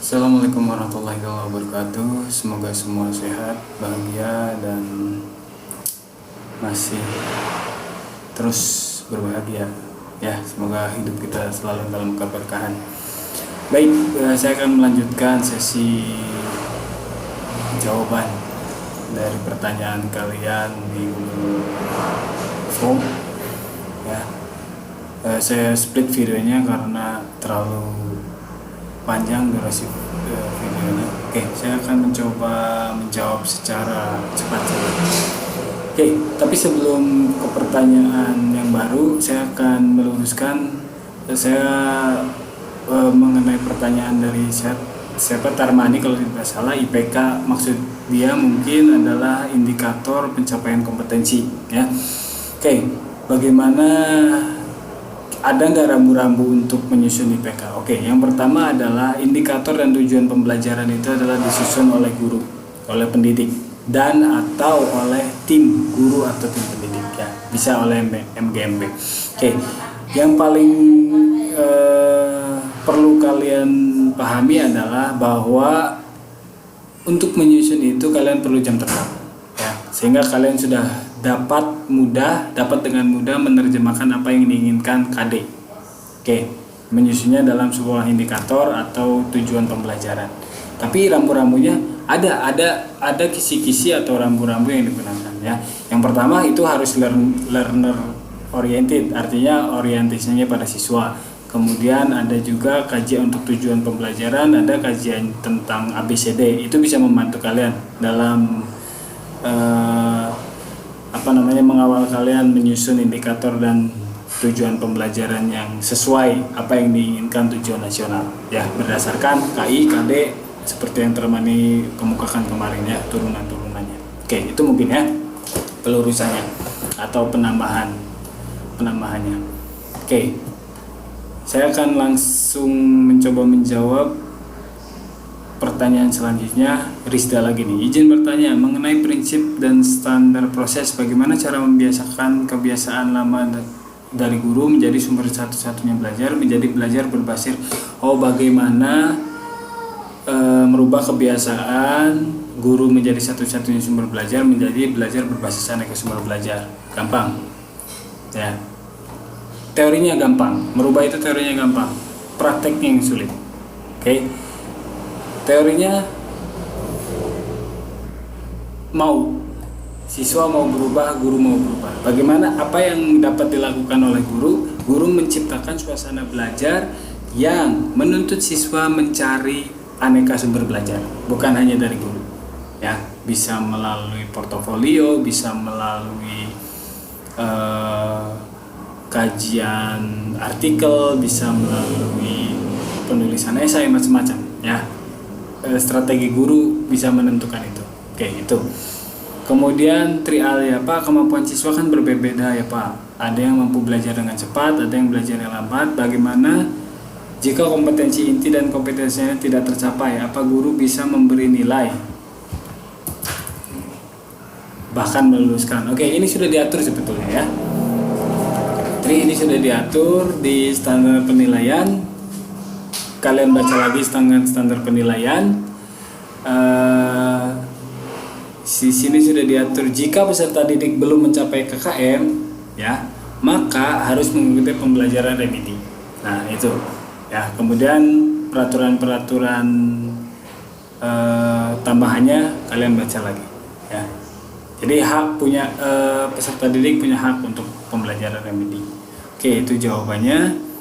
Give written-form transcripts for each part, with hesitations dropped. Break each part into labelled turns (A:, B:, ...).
A: Assalamualaikum warahmatullahi wabarakatuh. Semoga semua sehat, bahagia, dan masih terus berbahagia. Ya, semoga hidup kita selalu dalam keberkahan. Baik, saya akan melanjutkan sesi jawaban dari pertanyaan kalian di Google Form. Ya, saya split videonya karena terlalu panjang durasi videonya. Oke, saya akan mencoba menjawab secara cepat saja. Oke, tapi sebelum ke pertanyaan yang baru, saya akan meluruskan mengenai pertanyaan dari siapa Tarmani kalau tidak salah, IPK. Maksud dia mungkin adalah indikator pencapaian kompetensi, ya. Oke, bagaimana, ada nggak rambu-rambu untuk menyusun IPK? Oke, yang pertama adalah indikator dan tujuan pembelajaran itu adalah disusun oleh guru, oleh pendidik, dan atau oleh tim guru atau tim pendidik, ya. Bisa oleh MGMP. Oke, yang paling perlu kalian pahami adalah bahwa untuk menyusun itu kalian perlu jam terbang, ya, sehingga kalian sudah dapat dengan mudah menerjemahkan apa yang diinginkan KD. Oke, menyusunnya dalam sebuah indikator atau tujuan pembelajaran. Tapi rambu-rambunya ada kisi-kisi atau rambu-rambu yang digunakan, ya. Yang pertama itu harus learner oriented, artinya orientasinya pada siswa. Kemudian ada juga kajian untuk tujuan pembelajaran, ada kajian tentang ABCD. Itu bisa membantu kalian dalam mengawal kalian menyusun indikator dan tujuan pembelajaran yang sesuai apa yang diinginkan tujuan nasional, ya, berdasarkan KI, KD seperti yang Termani kemukakan kemarin, ya, turunan-turunannya. Oke, itu mungkin, ya, pelurusannya atau penambahannya. Oke, saya akan langsung mencoba menjawab pertanyaan selanjutnya. Rizda lagi nih, izin bertanya mengenai prinsip dan standar proses. Bagaimana cara membiasakan kebiasaan lama dari guru menjadi sumber satu-satunya belajar menjadi belajar berbasis. Bagaimana merubah kebiasaan guru menjadi satu-satunya sumber belajar menjadi belajar berbasis aneka sumber belajar? Gampang, ya. Teorinya gampang, merubah itu teorinya gampang, prakteknya yang sulit. Oke. Teorinya siswa mau berubah, guru mau berubah. Bagaimana, apa yang dapat dilakukan oleh guru? Guru menciptakan suasana belajar yang menuntut siswa mencari aneka sumber belajar, bukan hanya dari guru, ya. Bisa melalui portofolio, bisa melalui kajian artikel, bisa melalui penulisan esai, macam-macam, ya. Strategi guru bisa menentukan itu. Oke, itu. Kemudian trial, ya Pak, kemampuan siswa kan berbeda, ya Pak. Ada yang mampu belajar dengan cepat, ada yang belajar yang lambat. Bagaimana jika kompetensi inti dan kompetensinya tidak tercapai? Apa guru bisa memberi nilai, bahkan meluluskan? Oke, ini sudah diatur sebetulnya, ya. Ini sudah diatur di standar penilaian. Kalian baca lagi standar penilaian. Di sini sudah diatur jika peserta didik belum mencapai KKM, ya, maka harus mengikuti pembelajaran remedi. Nah, itu, ya. Kemudian peraturan-peraturan tambahannya kalian baca lagi, ya. Jadi peserta didik punya hak untuk pembelajaran remedi. Oke, itu jawabannya.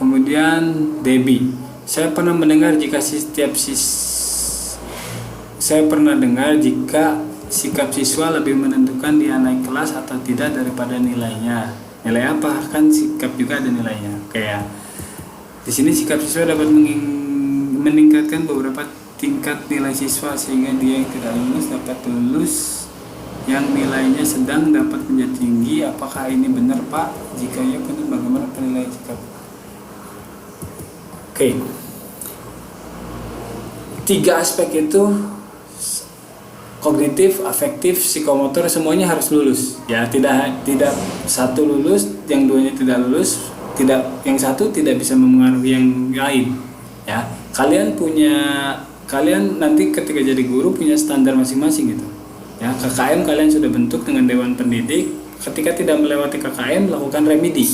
A: Kemudian Debbie, saya pernah dengar jika sikap siswa lebih menentukan dia naik kelas atau tidak daripada nilainya. Nilai apa? Kan sikap juga ada nilainya. Oke, ya. Di sini sikap siswa dapat meningkatkan beberapa tingkat nilai siswa sehingga dia yang tidak lulus dapat lulus, yang nilainya sedang dapat menjadi tinggi. Apakah ini benar, Pak? Jika iya, bagaimana penilaian sikap? Oke. 3 aspek itu, kognitif, afektif, psikomotor, semuanya harus lulus, ya. Tidak satu lulus, yang duanya tidak lulus, yang satu tidak bisa mempengaruhi yang lain, ya. Kalian nanti ketika jadi guru punya standar masing-masing gitu. Ya, KKM kalian sudah bentuk dengan Dewan Pendidik. Ketika tidak melewati KKM, lakukan remedi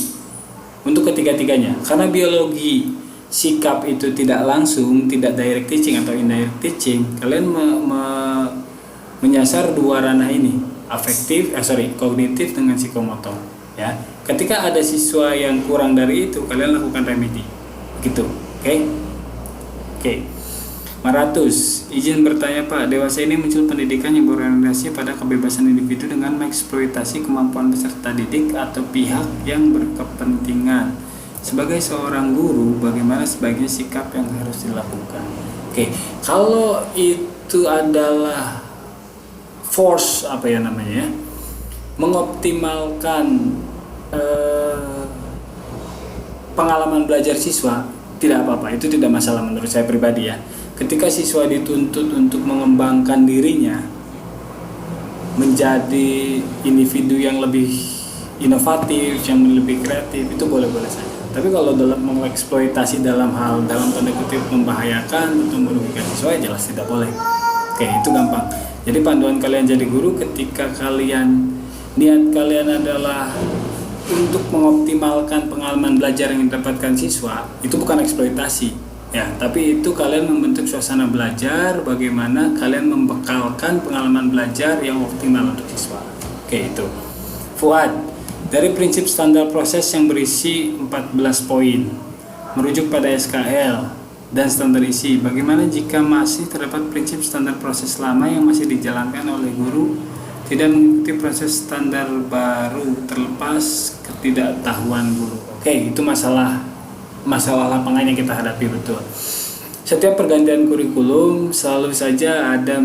A: untuk ketiga-tiganya. Karena biologi sikap itu tidak langsung, tidak direct teaching atau indirect teaching. Kalian menyasar dua ranah ini, kognitif dengan psikomotor. Ya, ketika ada siswa yang kurang dari itu, kalian lakukan remedi. Begitu, oke? Oke. 500. Izin bertanya Pak, dewasa ini muncul pendidikan yang berorientasi pada kebebasan individu dengan mengeksploitasi kemampuan peserta didik atau pihak yang berkepentingan. Sebagai seorang guru, bagaimana sebaiknya sikap yang harus dilakukan? Oke, kalau itu adalah force mengoptimalkan pengalaman belajar siswa, tidak apa-apa, itu tidak masalah menurut saya pribadi ya. Ketika siswa dituntut untuk mengembangkan dirinya menjadi individu yang lebih inovatif, yang lebih kreatif, itu boleh-boleh saja. Tapi kalau dalam mengeksploitasi dalam tanda kutip membahayakan atau merugikan siswa, jelas tidak boleh. Oke, itu gampang. Jadi panduan kalian jadi guru ketika niat kalian adalah untuk mengoptimalkan pengalaman belajar yang didapatkan siswa, itu bukan eksploitasi. Ya, tapi itu kalian membentuk suasana belajar, bagaimana kalian membekalkan pengalaman belajar yang optimal untuk siswa. Oke, itu. Fuad, dari prinsip standar proses yang berisi 14 poin, merujuk pada SKL dan standar isi, bagaimana jika masih terdapat prinsip standar proses lama yang masih dijalankan oleh guru, tidak mengikuti proses standar baru terlepas ketidaktahuan guru. Oke, itu masalah lapangan yang kita hadapi, betul. Setiap pergantian kurikulum selalu saja ada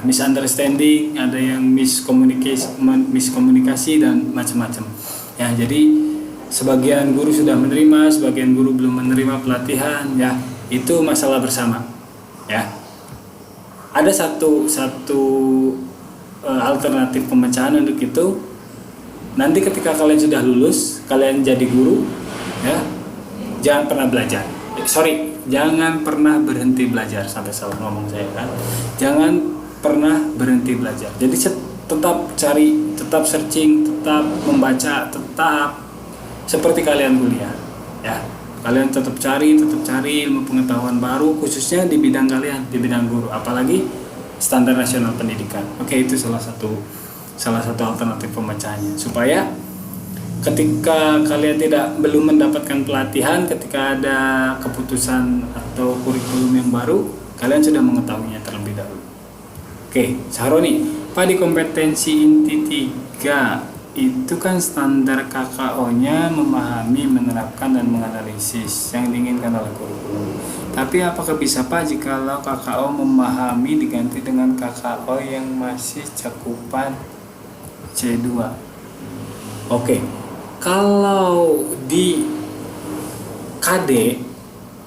A: misunderstanding, ada yang miskomunikasi dan macam-macam. Ya, jadi sebagian guru sudah menerima, sebagian guru belum menerima pelatihan, ya, itu masalah bersama. Ya. Ada satu alternatif pemecahan untuk itu. Nanti ketika kalian sudah lulus, kalian jadi guru, ya, jangan pernah belajar. Jangan pernah berhenti belajar, sampai salah ngomong saya kan. Jangan pernah berhenti belajar. Jadi tetap cari, tetap searching, tetap membaca, tetap seperti kalian kuliah, ya. Kalian tetap cari ilmu pengetahuan baru, khususnya di bidang kalian, di bidang guru, apalagi standar nasional pendidikan. Oke, itu salah satu alternatif pemecahannya, supaya ketika kalian belum mendapatkan pelatihan, ketika ada keputusan atau kurikulum yang baru, kalian sudah mengetahuinya terlebih dahulu. Oke, Sahroni, Pak, di kompetensi inti 3 itu kan standar KKO-nya memahami, menerapkan, dan menganalisis yang diinginkan oleh kurikulum. Tapi apakah bisa Pak jikalau KKO memahami diganti dengan KKO yang masih cakupan C2? Oke, kalau di KD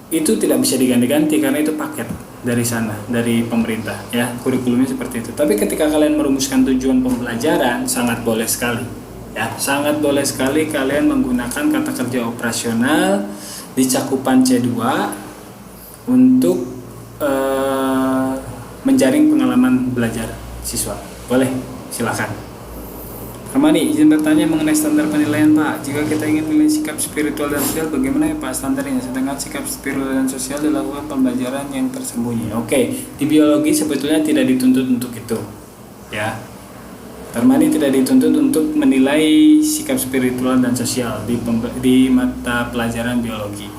A: itu tidak bisa diganti-ganti karena itu paket dari sana, dari pemerintah, ya, kurikulumnya seperti itu. Tapi ketika kalian merumuskan tujuan pembelajaran, sangat boleh sekali, ya, sangat boleh sekali kalian menggunakan kata kerja operasional di cakupan C2 untuk menjaring pengalaman belajar siswa. Boleh, silakan. Hermani, izin bertanya mengenai standar penilaian Pak. Jika kita ingin menilai sikap spiritual dan sosial, bagaimana ya Pak standarnya? Sedangkan sikap spiritual dan sosial dilakukan pembelajaran yang tersembunyi. Oke, di biologi sebetulnya tidak dituntut untuk itu, ya. Hermani tidak dituntut untuk menilai sikap spiritual dan sosial di mata pelajaran biologi.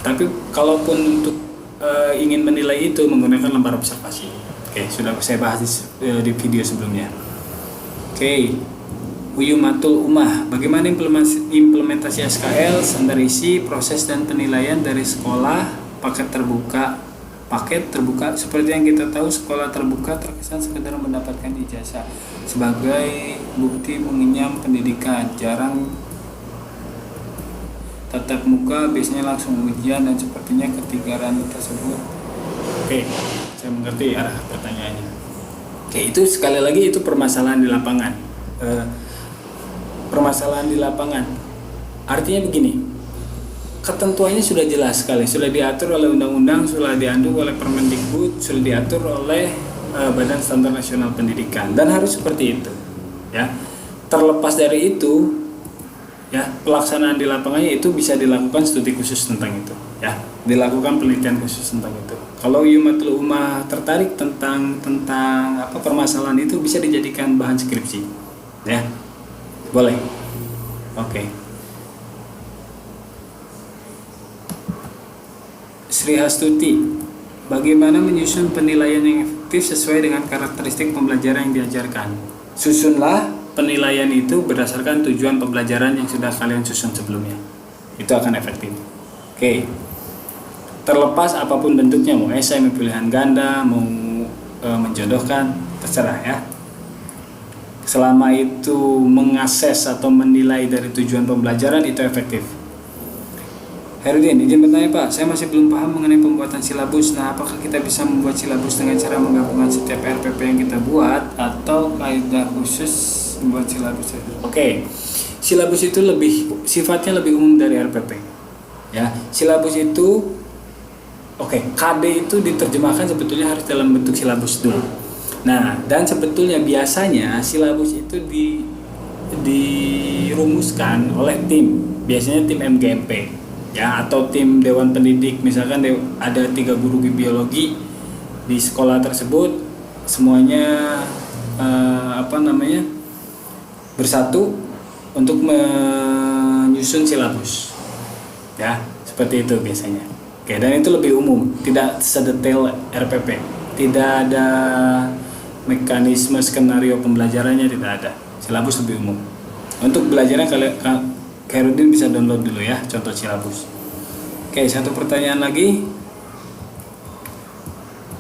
A: Tapi kalaupun untuk ingin menilai itu menggunakan lembar observasi. Oke, sudah saya bahas di video sebelumnya. Oke. Uyumatul Umah, bagaimana implementasi SKL, standar isi, proses dan penilaian dari sekolah paket terbuka seperti yang kita tahu, sekolah terbuka terkesan sekedar mendapatkan ijazah sebagai bukti mengenyam pendidikan, jarang tatap muka, biasanya langsung ujian, dan sepertinya ketiga ranah tersebut. Oke, saya mengerti arah pertanyaannya. Oke, itu sekali lagi itu permasalahan di lapangan. Permasalahan di lapangan artinya begini, ketentuannya sudah jelas sekali, sudah diatur oleh undang-undang, sudah diatur oleh Permendikbud, sudah diatur oleh Badan Standar Nasional Pendidikan, dan harus seperti itu ya. Terlepas dari itu ya, pelaksanaan di lapangannya itu bisa dilakukan studi khusus tentang itu ya, dilakukan penelitian khusus tentang itu. Kalau Yumatul Ummah tertarik tentang apa permasalahan itu, bisa dijadikan bahan skripsi ya, boleh. Oke. Sri Astuti, bagaimana menyusun penilaian yang efektif sesuai dengan karakteristik pembelajaran yang diajarkan? Susunlah penilaian itu berdasarkan tujuan pembelajaran yang sudah kalian susun sebelumnya. Itu akan efektif. Oke. Terlepas apapun bentuknya, mau esai, mau pilihan ganda, mau menjodohkan, terserah ya. Selama itu mengakses atau menilai dari tujuan pembelajaran, itu efektif. Herudin, izin bertanya Pak, saya masih belum paham mengenai pembuatan silabus. Nah, apakah kita bisa membuat silabus dengan cara menggabungkan setiap RPP yang kita buat, atau kaidah khusus membuat silabus? Oke, silabus itu sifatnya lebih umum dari RPP. Ya, silabus itu, KD itu diterjemahkan sebetulnya harus dalam bentuk silabus dulu. Nah, dan sebetulnya biasanya silabus itu dirumuskan oleh tim, biasanya tim MGMP. Ya, atau tim dewan pendidik. Misalkan ada 3 guru biologi di sekolah tersebut, semuanya bersatu untuk menyusun silabus ya, seperti itu biasanya. Oke, dan itu lebih umum, tidak sedetail RPP, tidak ada mekanisme skenario pembelajarannya, tidak ada. Silabus lebih umum. Untuk belajarnya Khairudin bisa download dulu ya contoh silabus. Oke, satu pertanyaan lagi.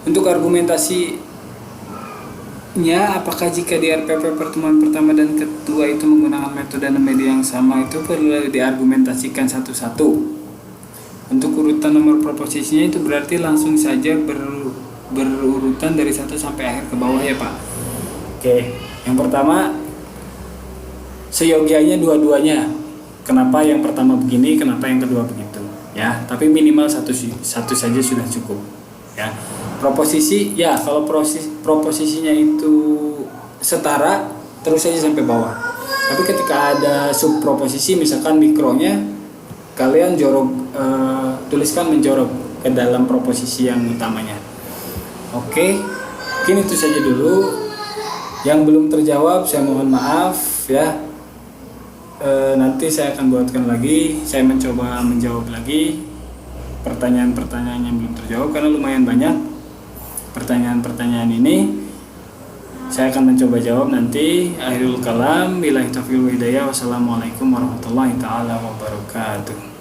A: Untuk argumentasinya, apakah jika di RPP pertemuan pertama dan kedua itu menggunakan metode dan media yang sama, itu perlu diargumentasikan satu-satu? Untuk urutan nomor proposisinya itu berarti langsung saja berurutan dari 1 sampai akhir ke bawah ya Pak. Oke, yang pertama seyogianya dua-duanya. Kenapa yang pertama begini, kenapa yang kedua begitu ya, tapi minimal satu saja sudah cukup ya. Proposisi ya, kalau proposisinya itu setara terus saja sampai bawah, tapi ketika ada sub proposisi, misalkan mikronya kalian tuliskan menjorok ke dalam proposisi yang utamanya. Oke, mungkin itu saja dulu. Yang belum terjawab saya mohon maaf ya. Nanti saya akan buatkan lagi, saya mencoba menjawab lagi pertanyaan-pertanyaan yang belum terjawab, karena lumayan banyak pertanyaan-pertanyaan ini. Saya akan mencoba jawab nanti. Akhirul kalam, billahi taufiq wal hidayah. Wassalamualaikum warahmatullahi taala wabarakatuh.